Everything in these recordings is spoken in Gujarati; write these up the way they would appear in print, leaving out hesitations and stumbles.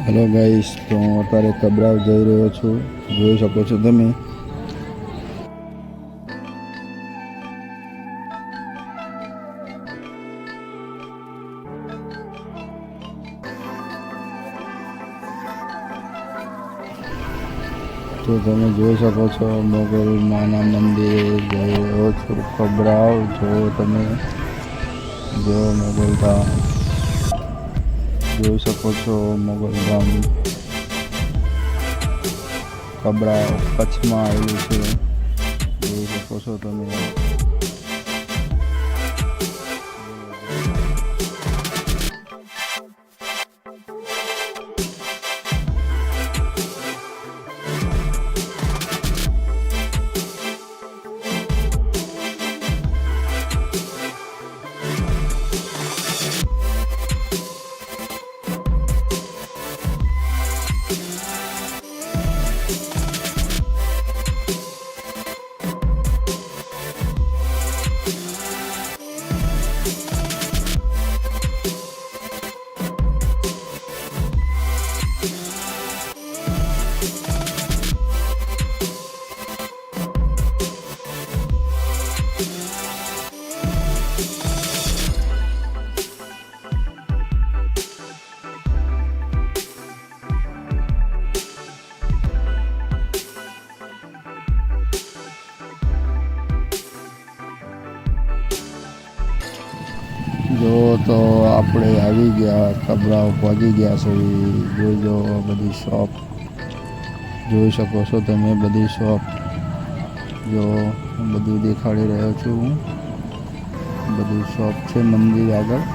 હેલો ગાઈસ, તો હું અત્યારે કબરાવ જઈ રહ્યો છું. જોઈ શકો છો તમે. તો તમે જોઈ શકો છો મોગલ માના મંદિરે જઈ રહ્યો છું. કબરાવ જો તમે, જો મોગલધામ જોઈ શકો છો. મોગલધામ કબરાવ કચ્છમાં આવેલું છે. જોઈ શકો છો તમે. જો તો આપણે આવી ગયા, કબરાવ પહોંચી ગયા છે. જોઈજો બધી શોપ જોઈ શકો છો તમે. બધી શોપ જો બધું દેખાડી રહ્યો છું હું. બધી શોપ છે મંદિર આગળ,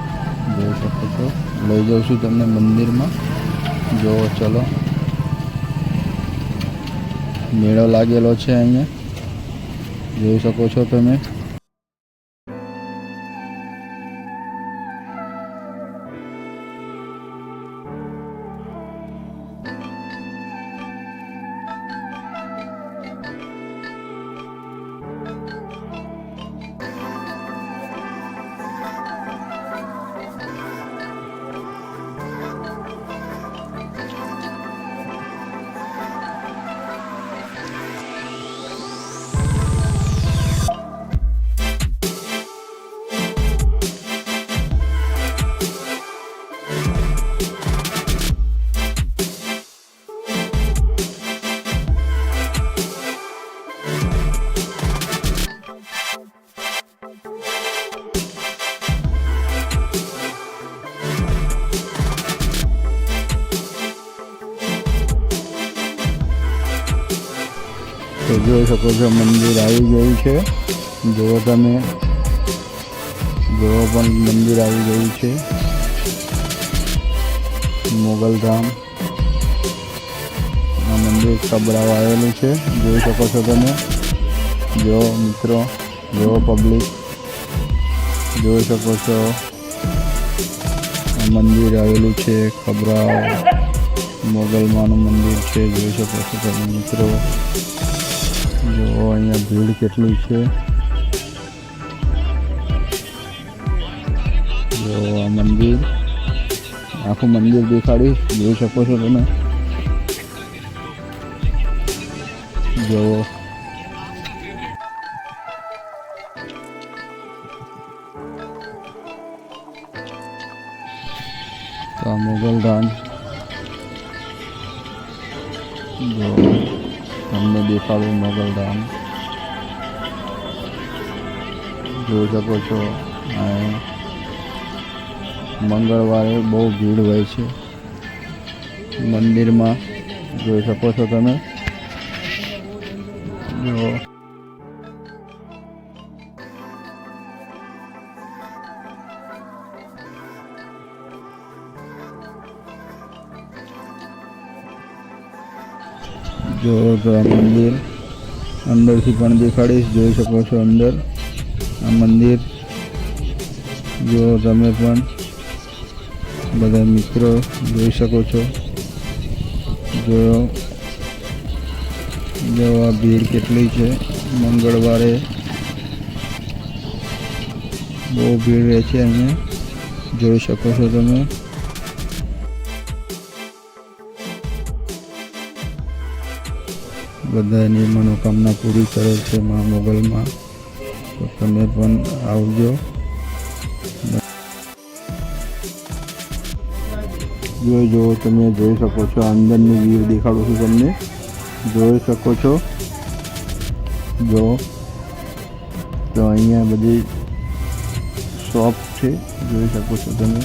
જોઈ શકો છો. લઈ જાઉં છું તમને મંદિરમાં. જો ચલો, મેળો લાગેલો છે અહીંયા, જોઈ શકો છો તમે. તો જોઈ શકો છો મંદિર આવી ગયું છે. જુઓ તમે, જુઓ પણ મંદિર આવી ગયું છે. મોગલધામ આ મંદિર કબરાવ આવેલું છે. જોઈ શકો છો તમે. જો મિત્રો, જો પબ્લિક જોઈ શકો છો. આ મંદિર આવેલું છે કબરાવ. મોગલમાનું મંદિર છે. જોઈ શકો છો તમે મિત્રો. જો અહીંયા ભીડ કેટલી છે. જો આ મંદિર, આખું મંદિર દેખાડીશ. જોઈ શકો છો તમે. જો તો આ મોગલધામ જો તમને દેખાડું. મોગલધામ જોઈ શકો છો. મંગળવારે બહુ ભીડ હોય છે મંદિરમાં. જોઈ શકો છો તમે. જો જો તો આ મંદિર અંદરથી પણ દેખાડીશ. જોઈ શકો છો અંદર આ મંદિર. જો તમે પણ બધા મિત્રો જોઈ શકો છો. જો આ ભીડ કેટલી છે. મંગળવારે બહુ ભીડ રહે છે અહીંયા, જોઈ શકો છો તમે. બધાની મનોકામના પૂરી કરે છે મા મોગલમાં. તો તમે પણ આવજો. જો તમે જોઈ શકો છો, અંદરની વ્યૂ દેખાડું છું તમને, જોઈ શકો છો. જો તો અહીંયા બધી શોપ છે, જોઈ શકો છો તમે.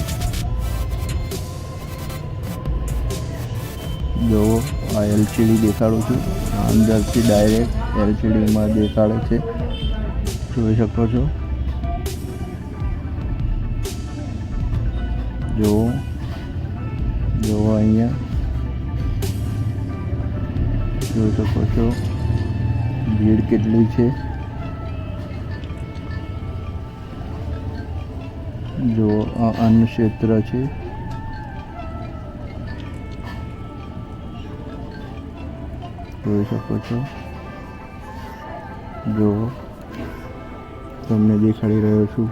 જો આ એલસીડી દેખાડું છું, અંદરથી ડાયરેક્ટ એલસીડીમાં દેખાડે છે, જોઈ શકો છો. જો અહીંયા જોઈ શકો છો ભીડ કેટલી છે. જો આ અન્ન ક્ષેત્ર છે. જોઈ શકો છો. જો તમને દેખાડી રહ્યો છું.